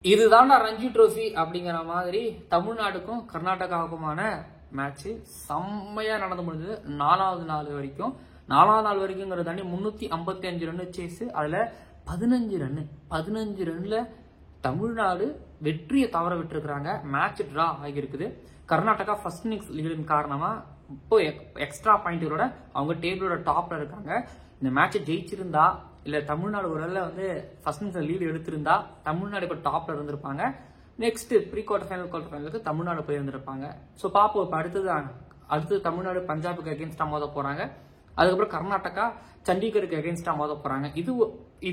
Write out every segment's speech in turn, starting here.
இதுதான்டா ரஞ்சி ட்ரோஃபி அப்படிங்கிற மாதிரி தமிழ்நாடுக்கும் கர்நாடகாவுக்குமான மேட்ச் செம்மையா நடந்து முடிஞ்சது. நாலாவது நாள் வரைக்கும்ங்கிறத தாண்டி 355 ரன் சேஸ். அதுல 15 ரன்ல தமிழ்நாடு வெற்றியை தவற விட்டுருக்காங்க. மேட்ச் டிரா ஆகியிருக்குது. கர்நாடகா ஃபர்ஸ்ட் இன்னிங்ஸ் லீடின் காரணமா இப்போ எக்ஸ்ட்ரா பாயிண்டோட அவங்க டேபிளோட டாப்ல இருக்காங்க. இந்த மேட்சை ஜெயிச்சிருந்தா இல்ல தமிழ்நாடு ஒரு வந்து ஃபர்ஸ்ட் இன்னிங்ஸ்ல லீடு எடுத்திருந்தா தமிழ்நாடு இப்ப டாப்ல இருந்திருப்பாங்க. நெக்ஸ்ட் ப்ரீ குவார்டர் ஃபைனலுக்கு தமிழ்நாடு போய் இருந்திருப்பாங்க. ஸோ பாப்போம். இப்போ அடுத்தது தமிழ்நாடு பஞ்சாபுக்கு அகேன்ஸ்டா மோத போறாங்க. அதுக்கப்புறம் கர்நாடகா சண்டிகருக்கு அகேன்ஸ்டா மோத போறாங்க. இது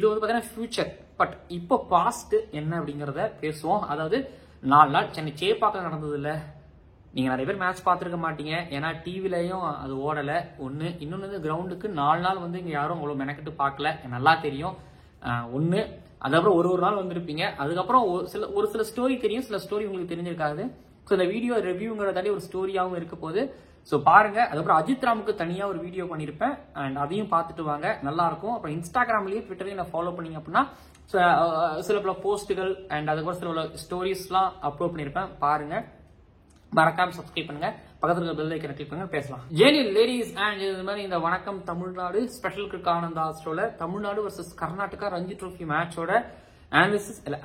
வந்து பாத்தீங்கன்னா ஃபியூச்சர். பட் இப்போ பாஸ்ட் என்ன அப்படிங்கறத பேசுவோம். அதாவது 4 நாள் சென்னை சேப்பாக்கம் நடந்தது இல்ல, நீங்க நிறைய பேர் மேட்ச் பார்த்துருக்க மாட்டீங்க. ஏன்னா டிவிலையும் அது ஓடல. ஒண்ணு. இன்னொன்னு கிரவுண்டுக்கு 4 நாள் வந்து இங்க யாரும் அவ்வளவு மெனக்கிட்டு பார்க்கல, நல்லா தெரியும். ஒண்ணு. அதுக்கப்புறம் ஒரு நாள் வந்திருப்பீங்க. அதுக்கப்புறம் ஒரு சில ஸ்டோரி தெரியும், சில ஸ்டோரி உங்களுக்கு தெரிஞ்சிருக்காது. ஸோ இந்த வீடியோ ரிவ்யூங்கிறதாலே ஒரு ஸ்டோரியாகவும் இருக்க போகுது. ஸோ பாருங்க. அதுக்கப்புறம் அஜித் ராமுக்கு தனியா ஒரு வீடியோ பண்ணிருப்பேன், அண்ட் அதையும் பார்த்துட்டு வாங்க, நல்லா இருக்கும். அப்புறம் இன்ஸ்டாகிராம்லயும் ட்விட்டர்லயும் நான் ஃபாலோ பண்ணீங்க அப்படின்னா சில பல போஸ்ட்டுகள் அண்ட் அதுக்கப்புறம் சில பல ஸ்டோரிஸ்லாம் அப்லோட் பண்ணிருப்பேன், பாருங்க. மறக்காம சப்ஸ்கிரைப் பண்ணுங்க, பக்கத்துல இருக்க பெல் ஐக்கனை கிளிக் பண்ணுங்க, பேசலாம். ஜெனில் லேடிஸ் அண்ட் இது மாதிரி இந்த வணக்கம் தமிழ்நாடு ஸ்பெஷல் கிரிக் ஆனந்தா ஷோல தமிழ்நாடு வர்சஸ் கர்நாடகா ரஞ்சி ட்ரோஃபி மேட்சோட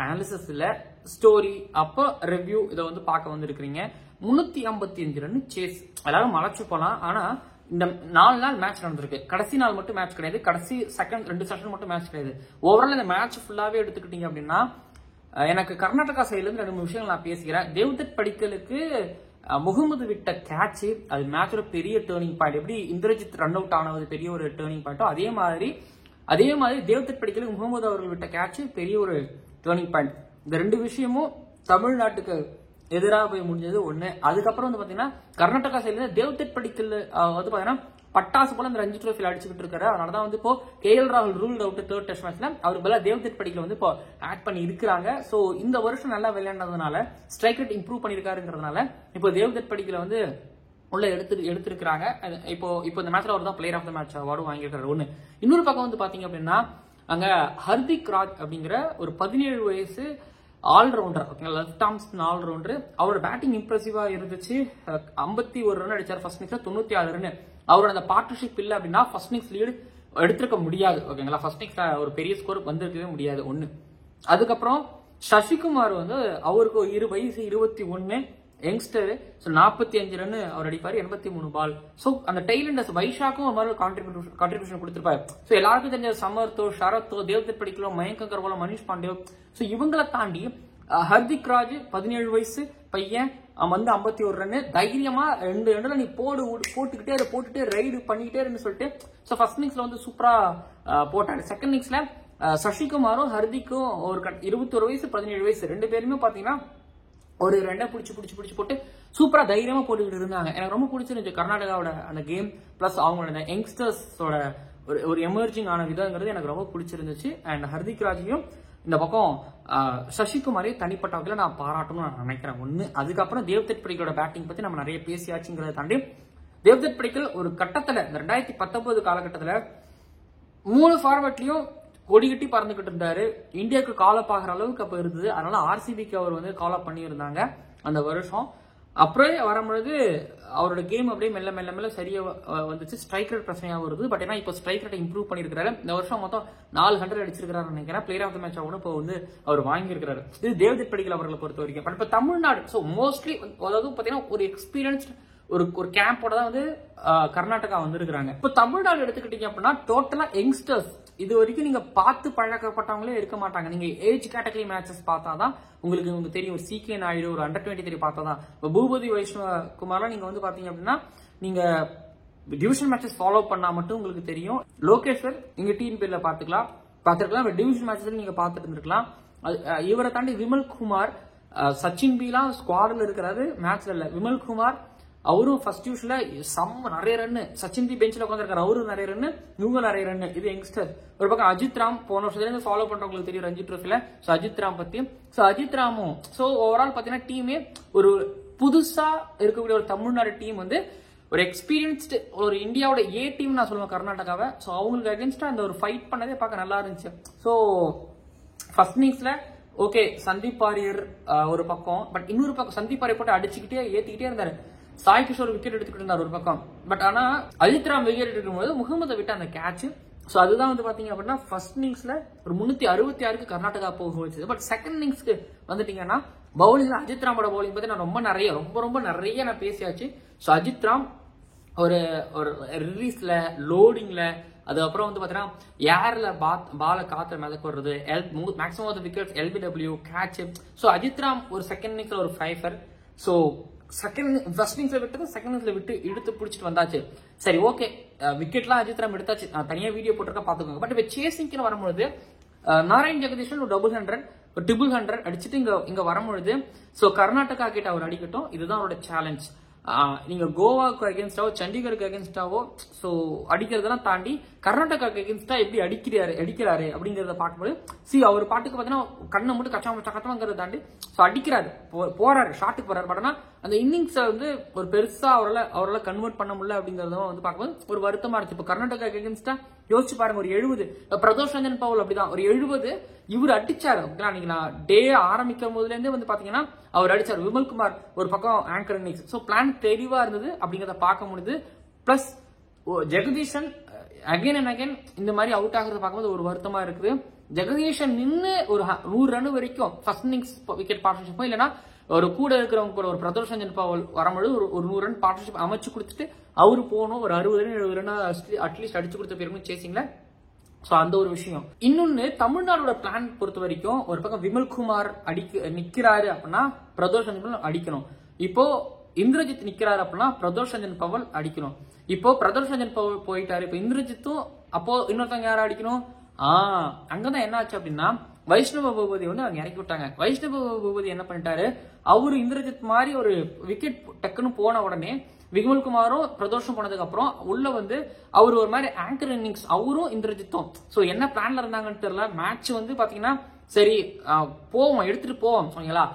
அனாலிசிஸ் இல்ல ஸ்டோரி அப்போ ரிவ்யூ இதை வந்து பார்க்க வந்திருக்கீங்க. 355 ரன் சேஸ். எல்லாரும் மலைச்சு போலாம். ஆனா இந்த 4 நாள் மேட்ச் நடந்திருக்கு. கடைசி நாள் மட்டும் மேட்ச் கிடையாது, கடைசி செகண்ட் 2 செஷன் மட்டும் மேட்ச் கிடையாது. ஓவரால் இந்த மேட்ச் ஃபுல்லாவே எடுத்துக்கிட்டீங்க அப்படின்னா எனக்கு கர்நாடகா சைட்ல இருந்து 2 விஷயங்கள் நான் பேசிக்கிறேன். தேவ்தத் படிக்கலுக்கு முகமது விட்ட கேட்ச் அது மேட்சோட பெரிய டேர்னிங் பாயிண்ட். எப்படி இந்திரஜித் ரன் அவுட் ஆனது பெரிய ஒரு டேர்னிங் பாயிண்டோ அதே மாதிரி தேவ்தத் படிக்கலுக்கு முகமது அவர்கள் விட்ட கேட்ச் பெரிய ஒரு டேர்னிங் பாயிண்ட். இந்த 2 விஷயமும் தமிழ்நாட்டுக்கு எதிராக போய் முடிஞ்சது ஒண்ணு. அதுக்கப்புறம் வந்து பாத்தீங்கன்னா கர்நாடகா சைட்ல தேவ்தத் படிக்கல் வந்து பாத்தீங்கன்னா பட்டாசு போல இந்த ரஞ்சி ட்ரோஃபியில் அடிச்சுக்கிட்டு இருக்காரு. அதனாலதான் வந்து இப்போ KL ராகுல் ரூல்ட் அவுட் தேர்ட் டெஸ்ட் மேட்ச்ல அவருக்கு பதிலாக தேவ்தத் படிக்கல வந்து இப்போ ஆட் பண்ணி இருக்கிறாங்க. சோ இந்த வருஷம் நல்லா விளையாண்டதுனால ஸ்ட்ரைக் ரேட் இம்ப்ரூவ் பண்ணிருக்காருங்கிறதுனால இப்போ தேவ்தத் படிக்கல வந்து உள்ள எடுத்திருக்காங்க. இப்போ இந்த மேட்ச்ல அவர் தான் பிளேயர் ஆஃப் த மேட்ச் அவார்டும் வாங்கியிருக்காரு. ஒண்ணு. இன்னொரு பக்கம் வந்து பாத்தீங்க அப்படின்னா அங்க ஹர்திக் ராஜ் அப்படிங்கிற ஒரு 17 வயசு ஆல்ரவுண்டர், ஓகேங்களா, லெஃப்ட் ஆர்ம் ஆல்ரவுண்டர். அவரோட பேட்டிங் இம்ப்ரெசிவா இருந்துச்சு. 51 ரன் அடிச்சார் ஃபர்ஸ்ட் இன்னிங்ஸ்ல, 96 ரன். அவரோட அந்த பார்ட்னர்ஷிப் இல்ல அப்படின்னா ஃபர்ஸ்ட் இன்னிங்ஸ் லீடு எடுத்திருக்க முடியாது, ஓகேங்களா. ஃபர்ஸ்ட் இன்னிங்ஸ்ல ஒரு பெரிய ஸ்கோர் வந்திருக்கவே முடியாது. ஒண்ணு. அதுக்கப்புறம் சசிகுமார் வந்து அவருக்கு வயசு 21, யங்ஸ்டர். 45 ரன் அவர் அடிப்பாரு, 83 பால். சோ அந்த டெய்லண்டர்ஸ் வைஷாக்கும் ஒரு மாதிரி கான்ட்ரிபியூஷன் கொடுத்திருப்பாரு. சோ எல்லாருக்கும் தெரிஞ்ச சமர்த்தோ, ஷரத்தோ, தேவ்தத் படிக்கலோ, மயங்க் அகர்வாலோ, மனிஷ் பாண்டேவோ, சோ இவங்களை தாண்டி ஹர்திக் ராஜ் 17 வயசு பையன் வந்து 51 ரன் தைரியமா 2 ரன்ல நீ போட்டுக்கிட்டே ரைடு பண்ணிக்கிட்டே சொல்லிட்டு சோ ஃபர்ஸ்ட் இன்னிங்ஸ்ல வந்து சூப்பரா போட்டாரு. செகண்ட் இன்னிங்ஸ்ல சசிகுமாரும் ஹர்திக்கும் ஒரு 21 வயசு 17 வயசு 2 பேருமே பாத்தீங்கன்னா ஒரு ரன்னை பிடிச்சு போட்டு சூப்பரா தைரியமா போட்டுக்கிட்டு இருந்தாங்க. எனக்கு ரொம்ப பிடிச்சிருந்துச்சு கர்நாடகாவோட அந்த கேம் பிளஸ் அவங்களோட யங்ஸ்டர்ஸோட ஒரு எமர்ஜிங் ஆன விதங்கிறது எனக்கு ரொம்ப பிடிச்சிருந்துச்சு. அண்ட் ஹர்திக் ராஜையும் இந்த பக்கம் சசிகுமாரையும் தனிப்பட்ட வகையில் நான் பாராட்டணும்னு நான் நினைக்கிறேன். ஒண்ணு. அதுக்கப்புறம் தேவ்தத் படிக்கலோட பேட்டிங் பத்தி நம்ம நிறைய பேசியாச்சுங்கிறத தாண்டி தேவ்தத் படிக்கல் ஒரு கட்டத்துல இந்த 2019 காலகட்டத்துல 3 ஃபார்மேட்லயும் கொடிகட்டி பறந்துகிட்டு இருந்தாரு. இந்தியாவுக்கு கால் அப் ஆகிற அளவுக்கு அப்ப இருந்தது. அதனால RCBக்கு அவர் வந்து கால் அப் பண்ணியிருந்தாங்க அந்த வருஷம். அப்புறம் வரும்பொழுது அவரோட கேம் அப்படியே மெல்ல சரியா வந்துச்சு. ஸ்ட்ரைக் ரேட் பிரச்சனையா வருது. பட் ஏன்னா இப்போ ஸ்ட்ரைக் ரேட்டை இம்ப்ரூவ் பண்ணிருக்காரு. இந்த வருஷம் மொத்தம் 400 அடிச்சிருக்காரு நினைக்கிறேன். பிளேயர் ஆஃப் த மேட்ச் ஆகணும் இப்போ வந்து அவர் வாங்கியிருக்காரு. இது தேவ்தத் படிக்கல் அவர்களை பொறுத்த வரைக்கும். பட் இப்ப தமிழ்நாடு சோ மோஸ்ட்லி அதாவது பாத்தீங்கன்னா ஒரு எக்ஸ்பீரியன்ஸ்ட் ஒரு கேம்போட தான் வந்து கர்நாடகா வந்திருக்காங்க. இப்போ தமிழ்நாடு எடுத்துக்கிட்டீங்க அப்படின்னா டோட்டலா யங்ஸ்டர்ஸ் இது வரைக்கும் நீங்க பார்த்து பழக்கப்பட்டவங்களே இருக்க மாட்டாங்க. நீங்க ஏஜ் கேட்டகரி மேட்சஸ் பார்த்தாதான் உங்களுக்கு தெரியும். CK நாயுடு ஒரு Under 23 பார்த்தாதான். இப்போ பூபதி வைஷ்ணவகுமார்லாம் நீங்க வந்து பாத்தீங்க அப்படின்னா நீங்க டிவிஷன் மேட்சஸ் ஃபாலோ பண்ணா மட்டும் உங்களுக்கு தெரியும். லோகேஸ்வர் இங்க டீம் பேர்ல பாத்துருக்கலாம். டிவிஷன் மேட்சஸ் நீங்க பார்த்துட்டு இருந்திருக்கலாம். இவரை தாண்டி விமல் குமார், சச்சின் பீலாம் ஸ்குவாட்ல இருக்கிறாரு, மேட்ச்ல இல்ல. விமல் குமார் அவரும் ஃபர்ஸ்ட் டிவிஷன்ல நிறைய ரன். சச்சின் பி பெஞ்சில் உட்காந்துருக்காரு, அவரும் நிறைய ரன், இவங்க நிறைய ரன். இது யங்ஸ்டர். ஒரு பக்கம் அஜித் ராம் போன வருஷத்துல ஃபாலோ பண்றவங்களுக்கு தெரியும் ரஞ்சி ட்ரோஃபில. சோ அஜித் ராம் பத்தி அஜித் ராமும் சோ ஓவரால் பாத்தீங்கன்னா டீமே ஒரு புதுசா இருக்கக்கூடிய ஒரு தமிழ்நாடு டீம் வந்து ஒரு எக்ஸ்பீரியன்ஸ்டு ஒரு இந்தியாவோட டீம் நான் சொல்லுவேன் கர்நாடகாவை. சோ அவங்களுக்கு அகேன்ஸ்டா அந்த ஒரு ஃபைட் பண்ணதே பார்க்க நல்லா இருந்துச்சு. சோ ஃபர்ஸ்ட் இன்னிங்ஸ்ல ஓகே சந்தீப் வாரியர் ஒரு பக்கம், பட் இன்னொரு பக்கம் சந்தீப் வாரியர் போட்டு அடிச்சுக்கிட்டே ஏத்திக்கிட்டே இருந்தாரு. சாய் கிஷோர் விக்கெட் எடுத்துக்கிட்டு இருந்தார் ஒரு பக்கம். பட் ஆனா அஜித் ராம் விக்கெட் எடுக்கும்போது முகமதை விட்டு அந்த கேட்ச். சோ அதுதான் வந்து பாத்தீங்க அப்படின்னா ஃபர்ஸ்ட் இன்னிங்ஸ்ல ஒரு 366க்கு கர்நாடகா போக வச்சது. பட் செகண்ட் இன்னிங்ஸ்க்கு வந்துட்டீங்கன்னா பவுலிங்ல அஜித் ராமோட பவுலிங் பத்தி நான் ரொம்ப நிறைய நான் பேசியாச்சு. சோ அஜித் ராம் ஒரு ரிலீஸ்ல லோடிங்ல அதுக்கப்புறம் வந்து பாத்தீங்கன்னா ஏர்ல பால காத்துல மிதக்க வர்றது, maximum of the wickets LBW catch. So Ajith Ram ஒரு செகண்ட் இன்னிங்ஸ்ல ஒரு ஃபைஃபர். சோ ஃபர்ஸ்ட் இன்னிங்ஸ்ல விட்டு செகண்ட் இன்னிங்ஸ்ல விட்டு இழுத்து பிடிச்சிட்டு வந்தாச்சு. சரி ஓகே விக்கெட்லாம் அஜித் ராம் எடுத்தாச்சு, நான் தனியா வீடியோ போட்டிருக்கேன் பாத்துக்கோங்க. பட் இப்ப சேசிங்க்கு வரும்பொழுது நாராயண் ஜெகதீஷன் ஒரு 100 ஒரு 100 அடிச்சுட்டு இங்க வரும்பொழுது சோ கர்நாடகா கிட்ட அவர் அடிக்கட்டும், இதுதான் அவரோட சேலஞ்ச். நீங்க கோவாக்கு அகேன்ஸ்டாவோ சண்டிகருக்கு அகேன்ஸ்டாவோ சோ அடிக்கிறதெல்லாம் தாண்டி கர்நாடகாக்கு அகேன்ஸ்டா எப்படி அடிக்கிறாரு அப்படிங்கறத பார்க்கும்போது அவர் பாட்டுக்கு பாத்தீங்கன்னா கண்ணை மட்டும் கச்சமாங்கிறத தாண்டி சோ அடிக்கிறாரு, போறாரு, ஷாட்டுக்கு போறாரு. பட் ஆனா அந்த இன்னிங்ஸை வந்து ஒரு பெருசா அவரால் கன்வெர்ட் பண்ண முடியல அப்படிங்கறதும் வந்து பார்க்கும்போது ஒரு வருத்தமா இருந்துச்சு. இப்ப கர்நாடகா அகேன்ஸ்டா யோசிச்சு பாருங்க, ஒரு 70 பிரதோஷ் ரஞ்சன் பவுல் அப்படிதான் ஒரு 70 இவர் அடிச்சாரு. நீங்க நான் டே ஆரம்பிக்கும் போதுல இருந்தே வந்து பாத்தீங்கன்னா அவர் அடிச்சாரு. விமல்குமார் ஒரு பக்கம் ஆங்கர் இன்னிங்ஸ். சோ பிளான் தெளிவா இருந்தது அப்படிங்கறத பார்க்க முடியுது. Plus Jagadeeshan again and again இந்த மாதிரி அவுட் ஆகுறத பார்க்கும்போது ஒரு வருத்தமா இருக்குது. ஜெகதீஷன் நின்று ஒரு 100 ரன் வரைக்கும் ஃபர்ஸ்ட் இன்னிங்ஸ் விக்கெட் பார்ட்னர்ஷிப் இல்லைன்னா ஒரு கூட இருக்கிறவங்க கூட ஒரு பிரதோஷ் ரஞ்சன் பவுல் வரும்பொழுது ஒரு 100 ரன் பார்ட்னர்ஷிப் அமைச்சு கொடுத்துட்டு அவரு போகணும், ஒரு 60 ரன் 70 ரன் அட்லீஸ்ட் அடிச்சு கொடுத்த பேருமே சேசிங்ல. சோ அந்த ஒரு விஷயம். இன்னொன்னு தமிழ்நாடோட பிளான் பொறுத்த வரைக்கும் ஒரு பக்கம் விமல்குமார் நிக்கிறாரு அப்படின்னா பிரதோஷ் ரஞ்சன் அடிக்கணும். இப்போ இந்திரஜித் நிக்கிறாரு அப்படின்னா பிரதோஷ் ரஞ்சன் பவல் அடிக்கணும். இப்போ பிரதோஷ் ரஞ்சன் பவல் போயிட்டாரு, இப்போ இந்திரஜித்தும் அப்போ இன்னொருத்தவங்க யாரும் அடிக்கணும். அங்கதான் என்ன ஆச்சு அப்படின்னா வைஷ்ணவ பூபதி வந்து அவங்க இறக்கி விட்டாங்க. வைஷ்ணவ பூபதி என்ன பண்ணிட்டாரு, அவரு இந்திரஜித் மாதிரி ஒரு விக்கெட் டக்குன்னு போன உடனே விமல்குமாரும் பிரதோஷம் போனதுக்கு அப்புறம் உள்ள வந்து அவரு ஒரு மாதிரி ஆங்கர் இன்னிங்ஸ் அவரும் இந்திரஜித்தும். சோ என்ன பிளான்ல இருந்தாங்கன்னு தெரியல. மேட்ச் வந்து பாத்தீங்கன்னா சரி போவோம் எடுத்துட்டு போவோம் ஓகேங்களா,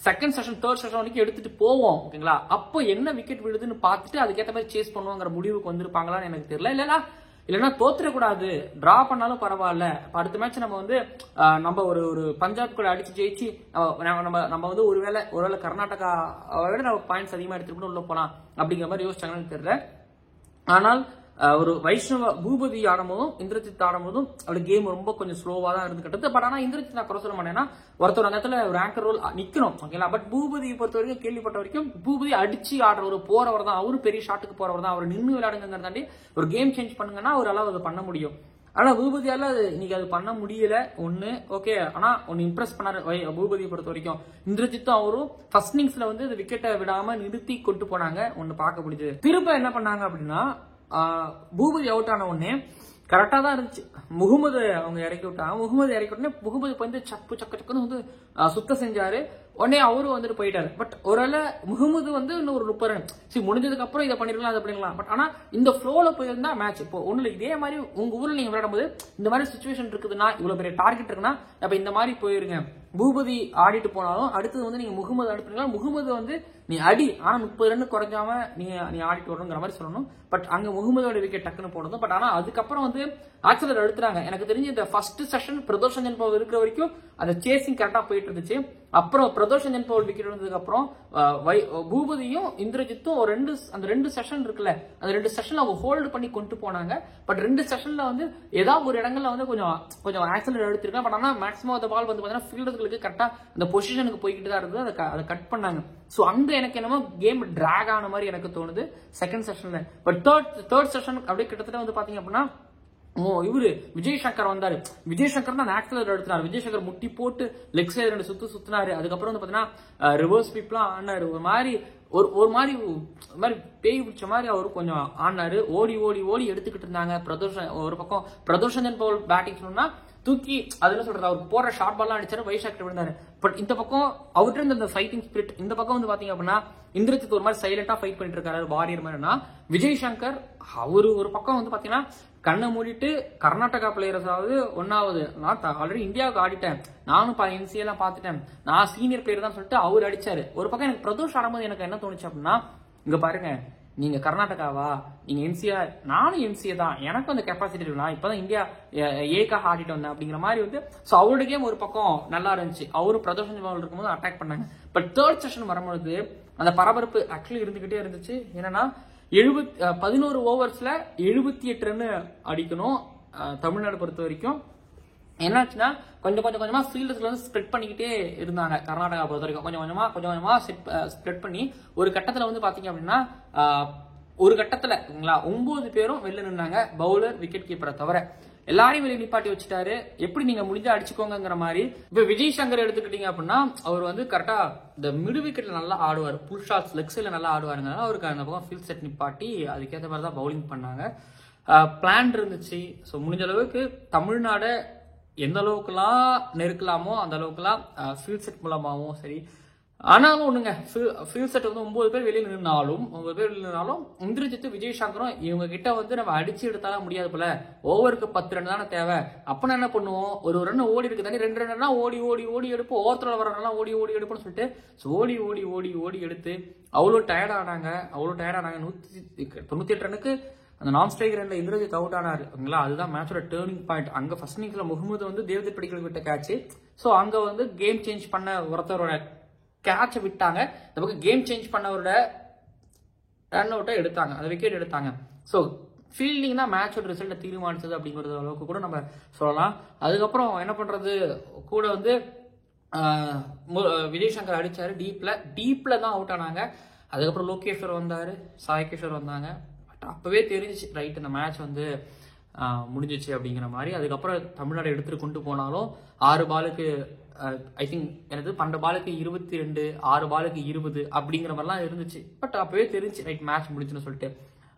செகண்ட் செஷன் தேர்ட் செஷன் வரைக்கும் எடுத்துட்டு போவோம் ஓகேங்களா. அப்போ என்ன விக்கெட் விடுதுன்னு பார்த்துட்டு அதுக்கேற்ற மாதிரி சேஸ் பண்ணுவோங்கிற முடிவுக்கு வந்திருப்பாங்களான்னு எனக்கு தெரியல. இல்லைன்னா தோத்துடக்கூடாது, டிரா பண்ணாலும் பரவாயில்ல, அடுத்த மேட்ச் நம்ம வந்து நம்ம ஒரு பஞ்சாப் கூட அடிச்சு ஜெயிச்சு நம்ம வந்து ஒருவேளை கர்நாடகா விட நம்ம பாயிண்ட்ஸ் அதிகமா எடுத்துட்டு உள்ள போலாம் அப்படிங்கிற மாதிரி யோசிச்சாங்கன்னு தெரியல. ஆனால் ஒரு வைஷ்ணவ பூபதி ஆடும்போதும் இந்திரஜித் ஆடும்போதும் அவளுக்கு கேம் ரொம்ப கொஞ்சம் ஸ்லோவா தான் இருந்து கட்டது. பட் ஆனா இந்திரஜித் நான் குறை சொல்ல மாட்டேன்னா ஒருத்தர் அந்த இடத்துல ஒரு ஆங்கர் ரோல் நிக்கணும் ஓகேங்களா. பட் பூபதியை பொறுத்த வரைக்கும் கேள்விப்பட்ட வரைக்கும் பூபதி அடிச்சு ஆடுற ஒரு போறவர் தான், அவரு பெரிய ஷாட்டுக்கு போறவர் தான். அவர் நின்று விளையாடுங்கிறத தாண்டி ஒரு கேம் சேஞ்ச் பண்ணுங்கன்னா ஒரு அளவு அதை பண்ண முடியும். ஆனா பூபதியால இன்னைக்கு அது பண்ண முடியல ஒண்ணு. ஓகே ஆனா ஒன்னு இம்ப்ரெஸ் பண்ணாரு பூபதியை பொறுத்த வரைக்கும். இந்திரஜித்தும் அவரும் ஃபர்ஸ்ட் இன்னிங்ஸ்ல வந்து விக்கெட்டை விடாம நிறுத்தி கொண்டு போனாங்க, ஒன்னு பார்க்க முடிஞ்சது. திரும்ப என்ன பண்ணாங்க அப்படின்னா பூபதி அவுட் ஆன உடனே கரெக்டா தான் இருந்துச்சு. முகமது அவங்க இறக்கி விட்டாங்க. முகமது இறக்கி விட்டோன்னே முகமது வந்து சக்குன்னு வந்து சுத்தம் செஞ்சாரு. உடனே அவரும் வந்துட்டு போயிட்டாரு. பட் ஒருவேளை முகமது வந்து இன்னும் ஒரு 30 ரன் முடிஞ்சதுக்கு அப்புறம் இதை பண்ணிருக்கலாம் அதை பண்ணிடலாம். பட் ஆனா இந்த ஃப்ளோல போயிருந்தா மேட்ச் இப்போ ஒண்ணுல இதே மாதிரி உங்க ஊர்ல நீங்க விளையாடும் போது இந்த மாதிரி சுச்சுவேஷன் இருக்குதுன்னா இவ்வளவு பெரிய டார்கெட் இருக்குன்னா அப்ப இந்த மாதிரி போயிருங்க. பூபதி ஆடிட்டு போனாலும் அடுத்தது வந்து நீங்க முகமது அனுப்புறீங்களா, முகமது வந்து நீ அடி ஆனா 30 ரன் குறைஞ்சாம நீ ஆடிட்டு வரணுங்கிற மாதிரி சொல்லணும். பட் அங்க முகமதோட விக்கெட் டக்குன்னு போடணும். பட் ஆனா அதுக்கப்புறம் வந்து ஆக்சுவலர் எடுத்துறாங்க. எனக்கு தெரிஞ்சு இந்த ஃபர்ஸ்ட் செஷன் பிரதோஷ் ரஞ்சன் பவுல் இருக்கிற வரைக்கும் அந்த சேசிங் கரெக்டா போயிட்டு இருந்துச்சு. அப்புறம் பிரதோஷ் ரஞ்சன் பவுல் விக்கெட் வந்ததுக்கு அப்புறம் பூபதியும் இந்திரஜித்தும் அந்த ரெண்டு செஷன் இருக்குல்ல அந்த 2 செஷன்ல அவங்க ஹோல்டு பண்ணி கொண்டு போனாங்க. பட் 2 செஷன்ல வந்து ஏதாவது ஒரு இடங்கள்ல வந்து கொஞ்சம் ஆக்சிடென்ட் எடுத்திருக்காங்க. பட் ஆனா மேக்ஸிமம் அந்த பால் வந்து பாத்தீங்கன்னா ஃபீல்டர்களுக்கு கரெக்டா அந்த பொசிஷனுக்கு போய்கிட்டு தான் இருந்தது. அதை கட் பண்ணாங்க. சோ அங்க எனக்கு என்னமோ கேம் டிராக் ஆன மாதிரி எனக்கு தோணுது செகண்ட் செஷன்ல. பட் தேர்ட் செஷன் அப்படியே கிட்டத்தட்ட வந்து பாத்தீங்க அப்படின்னா இவரு விஜய் சங்கர் வந்தாரு. விஜய் சங்கர் தான் ஆக்சிலர் எடுத்தாரு. விஜய் சங்கர் முட்டி போட்டு லெக் சைடு 2 சுத்தினாரு. அதுக்கப்புறம் வந்து பாத்தீங்கன்னா ரிவர்ஸ் ஸ்வீப்லாம் ஆனாரு. ஒரு மாதிரி பேய் பிடிச்ச மாதிரி அவரு கொஞ்சம் ஆனாரு. ஓடி எடுத்துக்கிட்டு இருந்தாங்க. ஒரு பக்கம் பிரதோஷ் ரஞ்சன் பவுல் பேட்டிங் சொன்னா தூக்கி அதுல சொல்றது அவருக்கு போற ஷார்ட் பால்லாம் அடிச்சாரு, வைஷாக் விழுந்தாரு. பட் இந்த பக்கம் அவர்கிட்ட இருந்த ஃபைட்டிங் ஸ்பிரிட் இந்த பக்கம் வந்து பாத்தீங்க அப்படின்னா இந்திரஜித் ஒரு மாதிரி சைலண்டா ஃபைட் பண்ணிட்டு இருக்காரு வாரியர் மாதிரினா. விஜய் சங்கர் அவரு ஒரு பக்கம் வந்து பாத்தீங்கன்னா கண்ணை மூடிட்டு கர்நாடகா பிளேயர்ஸ் ஆகுது ஒன்னாவது நான் ஆல்ரெடி இந்தியாவுக்கு ஆடிட்டேன், நானும் NCA எல்லாம் பாத்துட்டேன், நான் சீனியர் பிளேயர் தான் சொல்லிட்டு அவர் அடிச்சாரு. ஒரு பக்கம் எனக்கு பிரதோஷ் ஆடும்போது எனக்கு என்ன தோணுச்சு அப்படின்னா இங்க பாருங்க நீங்க கர்நாடகாவா, நீங்க எம்சிஆர், நானும் எம்சிஏ தான், எனக்கும் அந்த கெப்பாசிட்டி இருக்கு, நான் இப்பதான் இந்தியா ஏக்காக ஆடிட்டு வந்தேன் அப்படிங்கிற மாதிரி வந்து. ஸோ அவரோட கேம் ஒரு பக்கம் நல்லா இருந்துச்சு, அவரும் பிரதோஷ் ஜெய்ஸ்வால் இருக்கும்போது அட்டாக் பண்ணாங்க. பட் தேர்ட் செஷன் வரும்பொழுது அந்த பரபரப்பு ஆக்சுவலி இருந்துகிட்டே இருந்துச்சு. என்னன்னா 11 ஓவர்ஸ்ல 78 ரன் அடிக்கணும். தமிழ்நாடு பொறுத்த வரைக்கும் என்னாச்சுன்னா கொஞ்சமா ஃபீல்டர்ஸ்ல வந்து ஸ்ப்ரெட் பண்ணிக்கிட்டே இருந்தாங்க. கர்நாடகா பொறுத்த வரைக்கும் கொஞ்சம் கொஞ்சமா ஸ்ப்ரெட் பண்ணி ஒரு கட்டத்துல வந்து பாத்தீங்க அப்படின்னா ஒரு கட்டத்துல 9 பேரும் வெளில நின்னாங்க, பவுலர் விக்கெட் கீப்பரை தவிர. எல்லாரையும் வெளியே நிப்பாட்டி வச்சுட்டாரு. எப்படி நீங்க முடிஞ்சா அடிச்சுக்கோங்கிற மாதிரி. இப்ப விஜய் சங்கர் எடுத்துக்கிட்டீங்க அப்படின்னா அவர் வந்து கரெக்டா இந்த மிடு விக்கெட்ல நல்லா ஆடுவார், புல் ஷாட்ஸ் லெக் சைட்ல நல்லா ஆடுவாருங்க. அவருக்கு அந்த பக்கம் ஃபீல்ட் செட் நிப்பாட்டி அதுக்கேற்ற மாதிரி தான் பவுலிங் பண்ணாங்க. பிளான் இருந்துச்சு. ஸோ முடிஞ்ச அளவுக்கு தமிழ்நாடு எந்த அளவுக்குலாம் நெருக்கலாமோ அந்த அளவுக்குலாம் ஃபீல்ட் செட் மூலமாகவும் சரி. ஆனாலும் ஒண்ணுங்க, ஃபீல்ட் செட் வந்து 9 பேர் வெளியே நின்னாலும் இந்திரஜித் விஜய் சங்கரும் இவங்க கிட்ட வந்து நம்ம அடிச்சு எடுத்தாலும் முடியாது போல. ஓவருக்கு 10 ரன் தானே தேவை. அப்ப என்ன பண்ணுவோம், ஒரு ரன் ஓடி இருக்கு தானே, 2 ரன்னா ஓடி எடுப்போம், ஓவரத்துல வர ரன்லாம் ஓடி எடுப்போம்னு சொல்லிட்டு ஓடி எடுத்து அவ்வளோ டயர்ட் ஆனாங்க. 198 ரனுக்கு அந்த நான் ஸ்ட்ரைக் ரன்ல இந்திரஜித் அவுட் ஆனாரு. அதுதான் மேட்சோட டேர்னிங் பாயிண்ட். அங்க ஃபர்ஸ்ட் இன்னிங்ஸ்ல முகமது வந்து தேவ்தத் படிக்கல் விட்ட கேட்ச். ஸோ அங்க வந்து கேம் சேஞ்ச் பண்ண ஒருத்தரோட கேட்சை விட்டாங்க. இந்த பக்கம் கேம் சேஞ்ச் பண்ணவரோட ரன் அவுட்டை எடுத்தாங்க, அந்த விக்கெட் எடுத்தாங்க. ஸோ ஃபீல்டிங் தான் மேட்சோட ரிசல்ட்டை தீர்மானிச்சது அப்படிங்கிறது அளவுக்கு கூட நம்ம சொல்லலாம். அதுக்கப்புறம் என்ன பண்றது, கூட வந்து விஜய் சங்கர் அடிச்சாரு டீப்ல தான் அவுட் ஆனாங்க. அதுக்கப்புறம் லோகேஸ்வர் வந்தாரு, சாய்கேஸ்வர் வந்தாங்க. அப்பவே தெரிஞ்சிச்சு ரைட் இந்த மேட்ச் வந்து முடிஞ்சிச்சு அப்படிங்கிற மாதிரி. அதுக்கப்புறம் தமிழ்நாடு எடுத்துட்டு கொண்டு போனாலும் 6 பாலுக்கு ஐ திங்க் எனக்கு 12 பாலுக்கு 22, 6 பாலுக்கு 20 அப்படிங்கிற மாதிரிலாம் இருந்துச்சு. பட் அப்பவே தெரிஞ்சு ரைட் மேட்ச் முடிச்சுன்னு சொல்லிட்டு.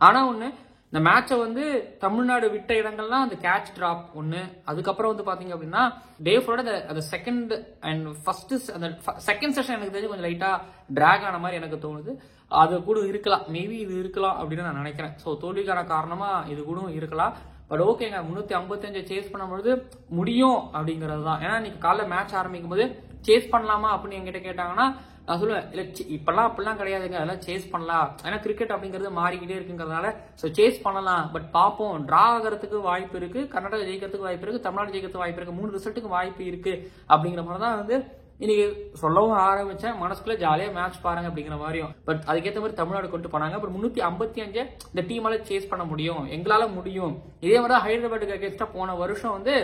ஆனா ஒண்ணு, இந்த மேட்சை வந்து தமிழ்நாடு விட்ட இடங்கள்லாம் அந்த கேட்ச் டிராப் ஒண்ணு. அதுக்கப்புறம் வந்து பாத்தீங்க அப்படின்னா டேஃபோட அந்த செகண்ட் அண்ட் ஃபர்ஸ்ட் அந்த செகண்ட் செஷன் எனக்கு தெரிஞ்சு கொஞ்சம் லைட்டா டிராக் ஆன மாதிரி எனக்கு தோணுது. அது கூட இருக்கலாம், மேபி இது இருக்கலாம் அப்படின்னு நான் நினைக்கிறேன். ஸோ தோல்விக்கான காரணமா இது கூட இருக்கலாம். பட் ஓகேங்க, 355 சேஸ் பண்ணும்போது முடியும் அப்படிங்கிறது தான். ஏன்னா இன்னைக்கு காலைல மேட்ச் ஆரம்பிக்கும் போது சேஸ் பண்ணலாமா அப்படின்னு என்கிட்ட கேட்டாங்கன்னா நான் சொல்லுவேன், இல்ல இப்பெல்லாம் அப்படிலாம் கிடையாதுங்க, அதெல்லாம் சேஸ் பண்ணலாம். ஏன்னா கிரிக்கெட் அப்படிங்கிறது மாறிக்கிட்டே இருக்குங்கிறதுனால ஸோ சேஸ் பண்ணலாம். பட் பார்ப்போம், டிரா ஆகிறதுக்கு வாய்ப்பு இருக்கு, கர்நாடகா ஜெயிக்கிறதுக்கு வாய்ப்பு இருக்கு, தமிழ்நாடு ஜெயிக்கிறதுக்கு வாய்ப்பு இருக்கு, 3 ரிசல்ட்டுக்கு வாய்ப்பு இருக்கு அப்படிங்கிற மாதிரி தான் வந்து இன்னைக்கு சொல்லவும் ஆரம்பிச்சேன். மனசுக்குள்ள ஜாலியா மேட்ச் பாருங்க அப்படிங்கிற மாதிரியும். பட் அதுக்கேற்ற மாதிரி தமிழ்நாடு கொண்டு போனாங்க. அப்புறம் 355 இந்த டீமால சேஸ் பண்ண முடியும், எங்களால முடியும். இதே மாதிரி தான் ஹைதராபாத்துக்கு அகேன்ஸ்டா போன வருஷம் வந்து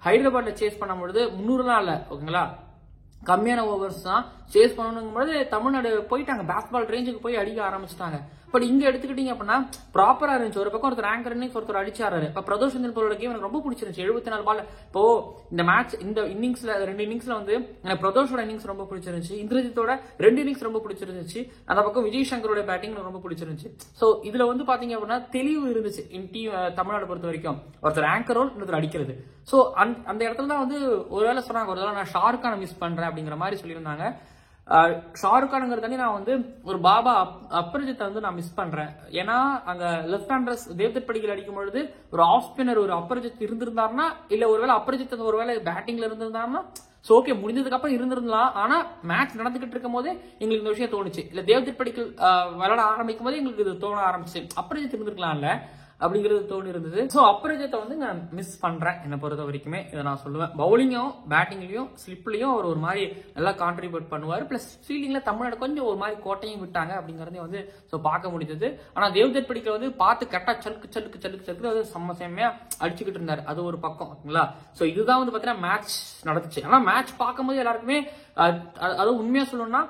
ஹைதராபாத்ல சேஸ் பண்ணும் பொழுது 300 இல்ல, ஓகேங்களா, கம்மியான ஓவர்ஸ் தான் சேஸ் பண்ணணுங்கும் போது தமிழ்நாடு போயிட்டாங்க, பேஸ்பால் ரேஞ்சுக்கு போய் அடிக்க ஆரம்பிச்சிட்டாங்க. பட் இங்க எடுத்துக்கிட்டீங்க அப்படின்னா ப்ராப்பரா இருந்துச்சு. ஒரு பக்கம் ஒருத்தர் ஆங்கர் இன்னிங்ஸ் ஒருத்தர் அடிச்சாரு. இப்ப பிரதோஷ் ஜெய்ஸ்வாலோட கேம் எனக்கு ரொம்ப பிடிச்சிருந்துச்சு. 74 பால். இப்போ இந்த மேட்ச் இந்த இன்னிங்ஸ்ல 2 இன்னிங்ஸ்ல வந்து எனக்கு பிரதோஷோட இன்னிங்ஸ் ரொம்ப பிடிச்சிருந்துச்சு, இந்திரஜித்தோட 2 இன்னிங்ஸ் ரொம்ப பிடிச்சிருந்துச்சு, அந்த பக்கம் விஜய் சங்கரோட பேட்டிங் ரொம்ப பிடிச்சிருந்துச்சு. சோ இதுல வந்து பாத்தீங்க அப்படின்னா தெளிவு இருந்துச்சு தமிழ்நாடு பொறுத்த வரைக்கும். ஒருத்தர் ஆங்கர் ரோல், இன்னொருத்தர் அடிக்கிறது. சோ அந்த இடத்துல தான் வந்து ஒருவேளை சொன்னாங்க, ஒருவேளை நான் ஷாருக் கானை மிஸ் பண்றேன் அப்படிங்கிற மாதிரி சொல்லியிருந்தாங்க. ஷாருக் கானுங்கிறதாண்டி நான் வந்து ஒரு பாபா அப்ரஜித்தை வந்து நான் மிஸ் பண்றேன். ஏன்னா அங்க லெப்ட் ஹேண்டர்ஸ் தேவ்தத் படிக்கல் அடிக்கும் பொழுது ஒரு ஆஃப் ஸ்பின்னர் ஒரு அப்ரஜித் இருந்திருந்தாருன்னா, இல்ல ஒருவேளை அப்ரஜித் ஒருவேளை பேட்டிங்ல இருந்திருந்தாருன்னா ஓகே முடிஞ்சதுக்கு அப்புறம் இருந்திருந்தலாம். ஆனா மேட்ச் நடந்துகிட்டு இருக்கும் போதே எங்களுக்கு இந்த விஷயம் தோணுச்சு. இல்ல தேவ்தத் படிக்கல் விளையாட ஆரம்பிக்கும் போதே எங்களுக்கு இது தோண ஆரம்பிச்சு, அப்ரஜித் இருந்திருக்கலாம்ல அப்படிங்கிறது தோணி இருந்தது. ஸோ அப்ரஜித்தை வந்து நான் மிஸ் பண்றேன் என்னை பொறுத்த வரைக்குமே. இதை நான் சொல்லுவேன். பவுலிங்கும் பேட்டிங்லயும் ஸ்லிப்லயும் அவர் ஒரு மாதிரி நல்லா கான்ட்ரிபியூட் பண்ணுவார். பிளஸ் ஃபீல்டிங்ல தமிழ்நாடு கொஞ்சம் ஒரு மாதிரி கோட்டையும் விட்டாங்க அப்படிங்கறதையும் வந்து பார்க்க முடிஞ்சது. ஆனா தேவ்தத் படிக்கல் வந்து பார்த்து கரெக்டா சலுக்கு அது செம்மையா அடிச்சுக்கிட்டு இருந்தாரு. அது ஒரு பக்கம், ஓகேங்களா. ஸோ இதுதான் வந்து பாத்தீங்கன்னா மேட்ச் நடந்துச்சு. ஆனா மேட்ச் பார்க்கும்போது எல்லாருக்குமே அது உண்மையா சொல்லணும்னா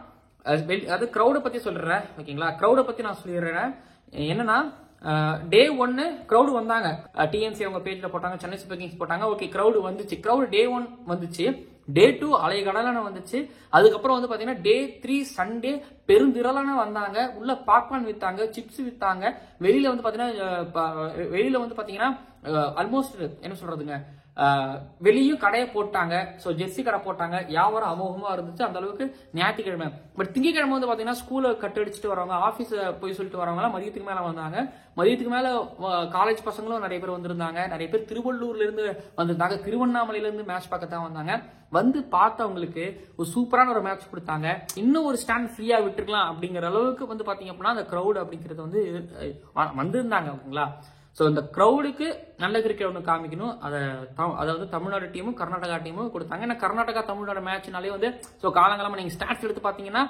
அது கிரௌட பத்தி சொல்றேன், ஓகேங்களா. கிரௌட பத்தி நான் சொல்லிடுறேன். என்னன்னா டே 1 கிரௌடு வந்தாங்க, டிஎன்சி அவங்க பேஜ்ல போட்டாங்க, சென்னை சூப்பர் கிங்ஸ் போட்டாங்க. ஓகே கிரௌடு வந்துச்சு, கிரௌடு டே 1 வந்துச்சு, டே 2 அலைகடலான வந்துச்சு. அதுக்கப்புறம் வந்து பாத்தீங்கன்னா டே 3 சண்டே பெருந்திரளான வந்தாங்க. உள்ள பாப்கார்ன் வித்தாங்க, சிப்ஸ் வித்தாங்க. வெளியில வந்து பாத்தீங்கன்னா ஆல்மோஸ்ட் என்ன சொல்றதுங்க, வெளியும் கடையை போட்டாங்க. ஸோ ஜெர்சி கடை போட்டாங்க. வியாபாரம் அமோகமா இருந்துச்சு அந்த அளவுக்கு. ஞாயிற்றுக்கிழமை பட் திங்கக்கிழமை வந்து பாத்தீங்கன்னா ஸ்கூலை கட்டடிச்சுட்டு வரவங்க, ஆபீஸ் போய் சொல்லிட்டு வரவங்க மதியத்துக்கு மேல வந்தாங்க. மதியத்துக்கு மேல காலேஜ் பசங்களும் நிறைய பேர் வந்திருந்தாங்க. நிறைய பேர் திருவள்ளூர்ல இருந்து வந்திருந்தாங்க. திருவண்ணாமலையில இருந்து மேட்ச் பார்க்கத்தான் வந்தாங்க. வந்து பார்த்தவங்களுக்கு ஒரு சூப்பரான ஒரு மேட்ச் கொடுத்தாங்க. இன்னும் ஒரு ஸ்டாண்ட் ஃப்ரீயா விட்டுருக்கலாம் அப்படிங்கிற அளவுக்கு வந்து பாத்தீங்க அப்படின்னா அந்த கிரௌட் அப்படிங்கிறது வந்து வந்திருந்தாங்க. ஓகேங்களா? ஸோ இந்த க்ரௌடுக்கு நல்ல கிரிக்கெட் ஒன்று காமிக்கணும். அதாவது தமிழ்நாடு டீமும் கர்நாடகா டீமும் கொடுத்தாங்க. ஏன்னா கர்நாடகா தமிழ்நாடு மேட்ச்னாலே வந்து ஸோ காலங்காலமாக நீங்கள் ஸ்டாட்ஸ் எடுத்து பார்த்தீங்கன்னா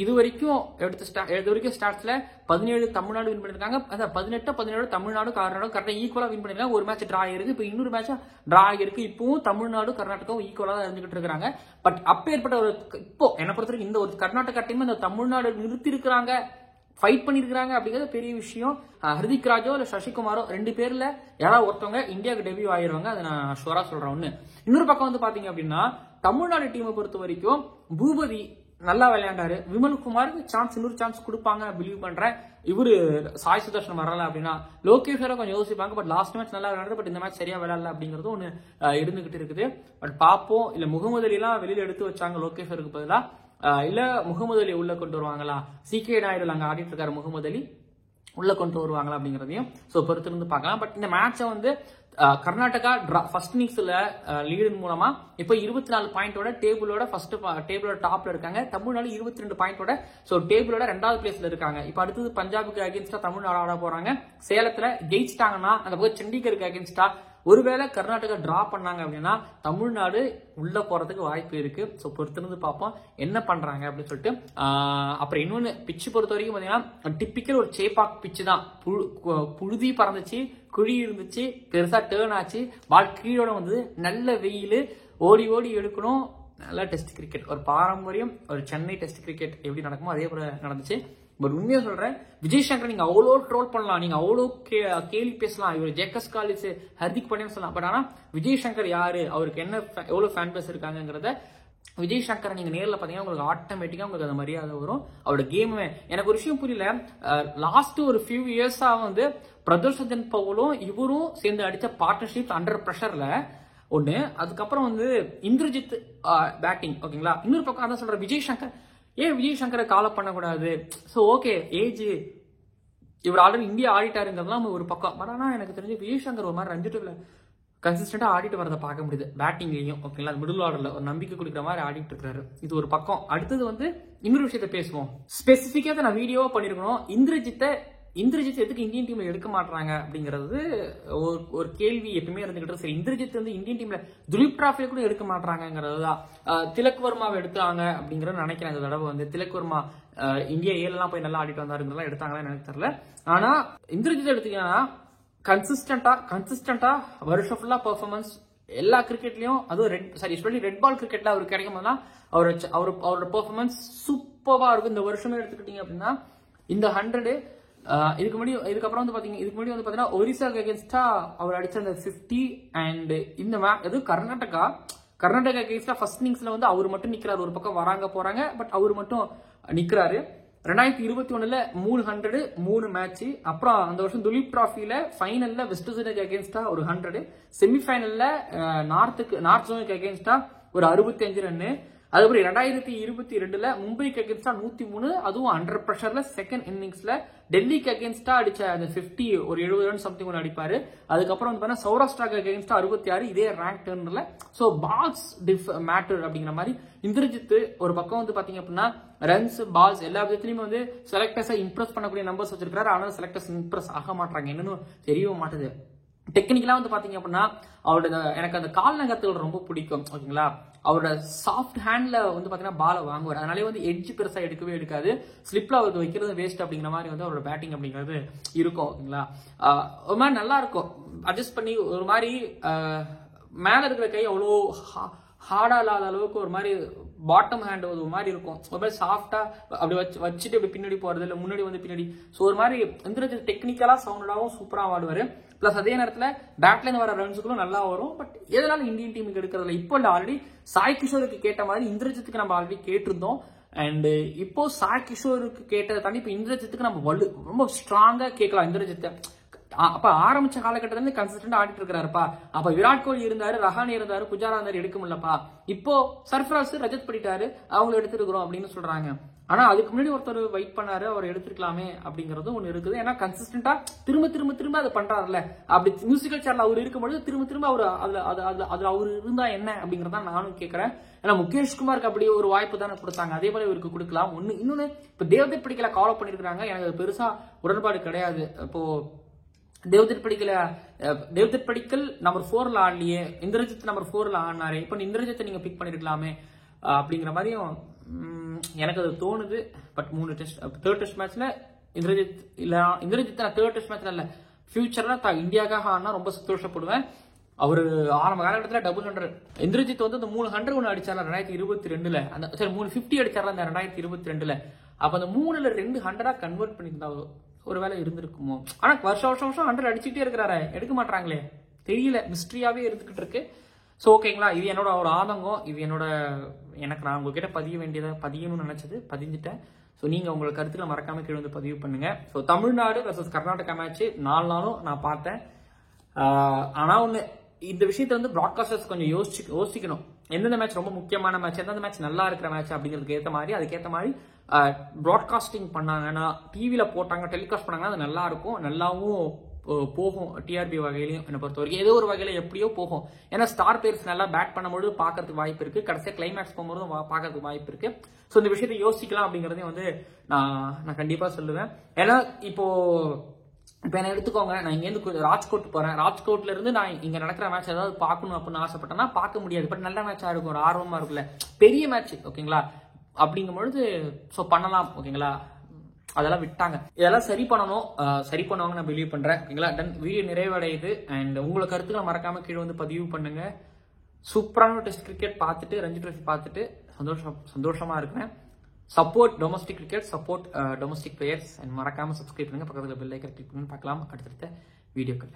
இது வரைக்கும் ஸ்டாட்ஸ்ல 17 தமிழ்நாடு வின் பண்ணிருக்காங்க. அதான் 18 தமிழ்நாடு கர்நாடகா கரெக்டாக ஈக்குவலா வின் பண்ணிருக்காங்க. ஒரு மேட்ச் டிரா ஆகிருக்கு. இப்போ இன்னொரு மேட்ச் டிரா ஆகிருக்கு. இப்பவும் தமிழ்நாடு கர்நாடகாவும் ஈக்குவலா தான் இருந்துகிட்டு இருக்காங்க. பட் அப்பேற்பட்ட ஒரு இப்போ என்ன பொறுத்த வரைக்கும் இந்த ஒரு கர்நாடகா டீம் இந்த தமிழ்நாடு நிறுத்தி இருக்கிறாங்க, ஃபைட் பண்ணிருக்காங்க அப்படிங்கிறது பெரிய விஷயம். ஹர்திக் ராஜோ இல்ல சசிகுமாரோ 2 பேர்ல யாராவது ஒருத்தவங்க இந்தியாவுக்கு டெபியூ ஆயிருவாங்க. அதை நான் ஷுவரா சொல்றேன். ஒண்ணு. இன்னொரு பக்கம் வந்து பாத்தீங்க அப்படின்னா தமிழ்நாடு டீமை பொறுத்த வரைக்கும் பூபதி நல்லா விளையாண்டாரு. விமல்குமாருக்கு இன்னொரு சான்ஸ் கொடுப்பாங்க பிலீவ் பண்றேன். இவரு சாய் சுதர்ஷன் வரல அப்படின்னா லோகேஸ்வரை கொஞ்சம் யோசிப்பாங்க. பட் லாஸ்ட் மேட்ச் நல்லா விளையாடுறது. பட் இந்த மேட்ச் சரியா விளையாடல அப்படிங்கிறது ஒண்ணு இருந்துகிட்டு இருக்குது. பட் பாப்போம். இல்ல முகமது அலி எல்லாம் வெளியில எடுத்து வச்சாங்க லோகேஸ்வருக்கு பதிலா. இல்ல முகமது அலி உள்ள கொண்டு வருவாங்களா, சிகே நாயுடு அங்க ஆடிட்டு இருக்காரு, முகமது அலி உள்ள கொண்டு வருவாங்களா அப்படிங்கறதையும் பொறுத்திருந்து பார்க்கலாம். பட் இந்த மேட்சை வந்து கர்நாடகா ஃபர்ஸ்ட் இன்னிங்ஸ்ல லீடின் மூலமா இப்ப 24 பாயிண்டோட டேபிளோட டாப்ல இருக்காங்க. தமிழ்நாடு 22 பாயிண்டோட டேபிளோட 2வது பிளேஸ்ல இருக்காங்க. இப்ப அடுத்தது பஞ்சாபுக்கு அகேன்ஸ்டா தமிழ்நாடு ஆட போறாங்க. சேலத்துல ஜெயிச்சிட்டாங்கன்னா அந்த பக்கம் சண்டிகருக்கு அகேன்ஸ்டா ஒருவேளை கர்நாடகா டிரா பண்ணாங்க அப்படின்னா தமிழ்நாடு உள்ள போறதுக்கு வாய்ப்பு இருக்கு. ஸோ பொறுத்திருந்து பார்ப்போம் என்ன பண்றாங்க அப்படின்னு சொல்லிட்டு. அப்புறம் இன்னொன்னு பிச்சு பொறுத்த வரைக்கும் பாத்தீங்கன்னா டிப்பிக்கல் ஒரு சேப்பாக் பிச்சு தான். புழுதி பறந்துச்சு, குழி இருந்துச்சு, பெருசா டேர்ன் ஆச்சு, பால் கீழோட வந்து நல்ல வெயில், ஓடி ஓடி எடுக்கணும். நல்ல டெஸ்ட் கிரிக்கெட், ஒரு பாரம்பரியம், ஒரு சென்னை டெஸ்ட் கிரிக்கெட் எப்படி நடக்குமோ அதே போல நடந்துச்சு. பட் உண்மையா சொல்றேன், விஜய் சங்கர் நீங்க அவ்வளோ ட்ரோல் பண்ணலாம், நீங்க அவ்வளோ கேள்வி பேசலாம், இவர் ஜேக்கஸ் காலிஸ் ஹர்திக் பாண்டியா சொல்லலாம். பட் ஆனா விஜய் சங்கர் யாரு, அவருக்கு என்ன எவ்வளவு ஃபேன் பேஸ் இருக்காங்கிறத விஜய் சங்கர் நீங்க நேரில் பாத்தீங்கன்னா உங்களுக்கு ஆட்டோமேட்டிக்கா உங்களுக்கு அந்த மரியாதை வரும். அவரோட கேமுமே எனக்கு ஒரு விஷயம் புரியல. லாஸ்ட் ஒரு ஃபியூ இயர்ஸா வந்து பிரதர்ஷன் பவுலும் இவரும் சேர்ந்து அடிச்ச பார்ட்னர்ஷிப் அண்டர் பிரஷர்ல ஒண்ணு. அதுக்கப்புறம் வந்து இந்திரஜித் பேட்டிங். ஓகேங்களா? இன்னொரு பக்கம் அதான் சொல்ற விஜய் சங்கர் ஏன் விஜய் சங்கரை கால பண்ணக்கூடாது. ஸோ ஓகே ஏஜ் இவர் ஆல்ரெடி இந்தியா ஆடிட்டாருங்கிறதுலாம் ஒரு பக்கம். பட் ஆனால் எனக்கு தெரிஞ்சு விஜய் சங்கர் ஒரு மாதிரி ரஞ்சிட்டுல கன்சிஸ்டண்டா ஆடிட்டு வரதை பார்க்க முடியுது பேட்டிங்லையும். ஓகேங்களா? மிடில் ஆர்டர்ல ஒரு நம்பிக்கை கொடுக்குற மாதிரி ஆடிட்டு இருக்காரு. இது ஒரு பக்கம். அடுத்தது வந்து இன்னொரு விஷயத்த பேசுவோம். ஸ்பெசிஃபிக்கா நான் வீடியோவா பண்ணிருக்கணும். இந்திரஜித் எதுக்கு இந்தியன் டீம்ல எடுக்க மாட்டாங்க அப்படிங்கிறது ஒரு கேள்வி எப்பவுமே இருந்துகிட்டு. சரி, இந்திரஜித் வந்து இந்தியன் டீம்ல துலீப் டிராஃபில கூட எடுக்க மாட்டாங்கிறது தான். திலக் வர்மாவை எடுத்தாங்க அப்படிங்கறத நினைக்கிறேன். இந்த தடவை வந்து திலக் வர்மா இந்தியா ஏழெல்லாம் போய் நல்லா ஆடிட்டு வந்தாருங்கிறதெல்லாம் எடுத்தாங்களா எனக்கு தெரியல. ஆனா இந்திரஜித் எடுத்தீங்கன்னா கன்சிஸ்டன்டா வருஷம் ஃபுல்லா பெர்ஃபார்மன்ஸ் எல்லா கிரிக்கெட்லயும், அதுவும் ரெட் பால் கிரிக்கெட்ல அவருக்கு கிடைக்கும் போதுதான் அவரோட பெர்ஃபார்மன்ஸ் சூப்பரா இருக்கும். இந்த வருஷமே எடுத்துக்கிட்டீங்க அப்படின்னா இந்த 100 இதுக்கப்புறம் வந்து பாத்தீங்கன்னா ஒரிசாக்கு அகேன்ஸ்டா அவர் அடிச்ச அந்த 50 அண்ட் இந்த அது கர்நாடகா அகேன்ஸ்டா ஃபர்ஸ்ட் இன்னிங்ஸ்ல வந்து அவர் மட்டும் நிக்கிறாரு. ஒரு பக்கம் வராங்க போறாங்க, பட் அவர் மட்டும் நிக்கிறாரு. 2021ல 300 3 மேட்ச். அப்புறம் அந்த வருஷம் துலீப் டிராஃபில ஃபைனல்ல வெஸ்ட் ஜோனுக்கு அகேன்ஸ்டா ஒரு 100, செமிஃபைனல்ல நார்த் ஜோனுக்கு அகேன்ஸ்டா ஒரு 65 ரன்னு. அதுக்கப்புறம் 2022ல மும்பைக்கு அகேன்ஸ்டா 103, அதுவும் அண்டர் பிரஷர்ல செகண்ட் இன்னிங்ஸ்ல டெல்லிக்கு அகேன்ஸ்டா அடிச்ச அந்த 50 ஒரு 70 ரன் சம்திங் ஒன்று அடிப்பாரு. அதுக்கப்புறம் வந்து சௌராஷ்டிராக்கு அகேன்ஸ்டா 66, இதே ரேங்க் டர்ன்ல. சோ பால்ஸ் மேட்டர் அப்படிங்கிற மாதிரி இந்திரஜித் ஒரு பக்கம் வந்து பாத்தீங்க அப்படின்னா ரன்ஸ் பால்ஸ் எல்லா விதத்திலயுமே வந்து செலக்டர்ஸை இம்ப்ரெஸ் பண்ணக்கூடிய நம்பர்ஸ் வச்சிருக்காரு. ஆனால் செலக்டர்ஸ் இம்ப்ரெஸ் ஆக மாட்டாங்க, என்னன்னு தெரியவே மாட்டுது. டெக்னிக்கலா வந்து பாத்தீங்க அப்படின்னா அவரோட எனக்கு அந்த கால் நகர்த்துகள் ரொம்ப பிடிக்கும். ஓகேங்களா? அவரோட சாஃப்ட் ஹேண்ட்ல வந்து பாத்தீங்கன்னா பாலை வாங்குவார். அதனாலே வந்து எட்ஜ் பெருசா எடுக்காது. ஸ்லிப்ல அவருக்கு வைக்கிறது வேஸ்ட் அப்படிங்கிற மாதிரி வந்து அவரோட பேட்டிங் அப்படிங்கிறது இருக்கும். ஓகேங்களா? ஒரு மாதிரி நல்லா இருக்கும், அட்ஜஸ்ட் பண்ணி ஒரு மாதிரி மேல இருக்கிற கை அவ்வளோ ஹார்டா இல்லாத அளவுக்கு ஒரு மாதிரி பாட்டம் ஹேண்ட் ஒரு மாதிரி இருக்கும். ஒரு மாதிரி சாஃப்டா அப்படி வச்சுட்டு இப்படி பின்னாடி போறது இல்ல முன்னாடி வந்து பின்னாடி. ஸோ ஒரு மாதிரி இந்திரஜித் டெக்னிக்கலா சவுண்டடாவும் சூப்பரா ஆடுவாரு. பிளஸ் அதே நேரத்துல பேட்ல இருந்து வர ரன்ஸுகளும் நல்லா வரும். பட் எதனால இந்தியன் டீமுக்கு எடுக்கிறதுல இப்போ ஆல்ரெடி சாய் கிஷோருக்கு கேட்ட மாதிரி இந்திரஜித்துக்கு நம்ம ஆல்ரெடி கேட்டிருந்தோம். அண்ட் இப்போ சாய் கிஷோருக்கு கேட்டதை தாண்டி இப்போ இந்திரஜித்துக்கு நம்ம ரொம்ப ஸ்ட்ராங்கா கேட்கலாம். இந்திரஜித்தை அப்ப ஆரம்பிச்ச காலகட்டத்துல இருந்து கன்சிஸ்டன்ட் ஆடிட்டு இருக்காருப்பா. அப்ப விராட் கோலி இருந்தாரு, ரஹானே இருந்தாரு, புஜாரா இருந்தாரு, எடுக்க முடியலப்பா. இப்போ சர்ஃப்ராஸ் ரஜத் பண்ணிட்டாரு, அவங்களை எடுத்துருக்கிறோம் அப்படின்னு சொல்றாங்க. ஆனா அதுக்கு முன்னாடி ஒருத்தர் வெயிட் பண்ணாரு, அவர் எடுத்துக்கலாமே அப்படிங்கறதும் ஒண்ணு இருக்குது. ஏன்னா கன்சிஸ்டன்டா திரும்ப திரும்ப திரும்ப அதை பண்றாருல்ல. அப்படி மியூசிக்கல் சேர்ல அவர் இருக்கும்போது திரும்ப திரும்ப அவர் அதுல அவர் இருந்தா என்ன அப்படிங்கறத நானும் கேட்கறேன். ஏன்னா முகேஷ் குமாருக்கு அப்படி ஒரு வாய்ப்பு தானே கொடுத்தாங்க, அதே போல இவருக்கு கொடுக்கலாம். இன்னொன்னு இப்ப தேவ்தத் படிக்கல கால் பண்ணிருக்காங்க, எனக்கு பெருசா உடன்பாடு கிடையாது. இப்போ தேவ்தத் படிக்கல் நம்பர் 4ல ஆடலையே, இந்திரஜித் நம்பர் 4ல ஆடினாரு. இப்ப இந்திரஜித்தை நீங்க பிக் பண்ணிருக்கலாமே அப்படிங்கிற மாதிரியும் எனக்கு அது தோணுது. பட் 3 டெஸ்ட், 3rd டெஸ்ட் மேட்ச்ல இந்திரஜித் நான் 3rd டெஸ்ட் மேட்ச்ல இல்ல, ஃபியூச்சர்ல இந்தியாக்காக ஆனா ரொம்ப சந்தோஷப்படுவேன். அவரு ஆரம்ப காலகட்டத்தில் 200 இந்திரஜித் வந்து அந்த 300 ஒன்று அடிச்சாரு 2022ல, அந்த சரி 350 அடிச்சாரு அந்த 2022ல. அப்ப அந்த 3ல 2 100 கன்வெர்ட் பண்ணியிருந்தா ஒருவேளை இருந்திருக்குமோ. ஆனா வருஷம் 100 அடிச்சுட்டே இருக்கிறாரு, எடுக்க மாட்டாங்களே, தெரியல, மிஸ்ட்ரியாவே இருந்துகிட்டு இருக்கு. ஸோ ஓகேங்களா, இது என்னோட ஒரு ஆதங்கம், இது எனக்கு நான் உங்ககிட்ட பதிய வேண்டியதை பதியணும்னு நினைச்சது பதிஞ்சிட்டேன். ஸோ நீங்க உங்களோட கருத்துல மறக்காம கீழே வந்து பதிவு பண்ணுங்க. So Tamil Nadu versus Karnataka match 4 நாளும் நான் பார்த்தேன். ஆனா ஒண்ணு, இந்த விஷயத்த வந்து பிராட்காஸ்டர்ஸ் கொஞ்சம் யோசிக்கணும். எந்தெந்த மேட்ச் ரொம்ப முக்கியமான மேட்ச், எந்தெந்த மேட்ச் நல்லா இருக்கிற மேட்ச் அப்படிங்கிறதுக்கு ஏற்ற மாதிரி அதுக்கேற்ற மாதிரி பிராட்காஸ்டிங் பண்ணாங்கன்னா, டிவியில போட்டாங்க, டெலிகாஸ்ட் பண்ணாங்கன்னா அது நல்லா இருக்கும், நல்லாவும் போகும். டிஆர்பி வகையிலையும் என்னை பொறுத்த வரைக்கும் ஏதோ ஒரு வகையில எப்படியோ போகும். ஏன்னா ஸ்டார் பிளேயர்ஸ் நல்லா பேட் பண்ணும்போது பாக்கிறதுக்கு வாய்ப்பு இருக்கு, கடைசியா கிளைமேக்ஸ் போகும்போது பாக்கிறதுக்கு வாய்ப்பு இருக்கு. ஸோ இந்த விஷயத்தை யோசிக்கலாம் அப்படிங்கறதையும் வந்து நான் கண்டிப்பா சொல்லுவேன். ஏன்னா இப்போ என்ன எடுத்துக்கோங்க, நான் இங்கேருந்து ராஜ்கோட் போறேன், ராஜ்கோட்ல இருந்து நான் இங்க நடக்கிற மேட்ச் ஏதாவது பார்க்கணும் அப்படின்னு ஆசைப்பட்டேன்னா பார்க்க முடியாது. பட் நல்ல மேட்சா இருக்கும், ஒரு ஆர்வமா இருக்குல்ல, பெரிய மேட்ச் ஓகேங்களா, அப்படிங்கும் பொழுது ஸோ பண்ணலாம் ஓகேங்களா. அதெல்லாம் விட்டாங்க, இதெல்லாம் சரி பண்ணணும், சரி பண்ணுவாங்க நான் பிலீவ் பண்றேன் ஓகேங்களா. Ton, video நிறைவடையுது. அண்ட் உங்களை கருத்துக்களை மறக்காம கீழே வந்து பதிவு பண்ணுங்க. சூப்பரான டெஸ்ட் கிரிக்கெட் பார்த்துட்டு, ரஞ்சி ட்ரோஃபி பார்த்துட்டு சந்தோஷமா இருக்கிறேன். Support domestic cricket, support domestic players. And மறக்காம சப்ஸ்கிரைப் பண்ணுங்க, பக்கத்துல பெல் ஐக்கன் கிளிக் பண்ணி பார்க்கலாம் அடுத்தடுத்த வீடியோக்கள்.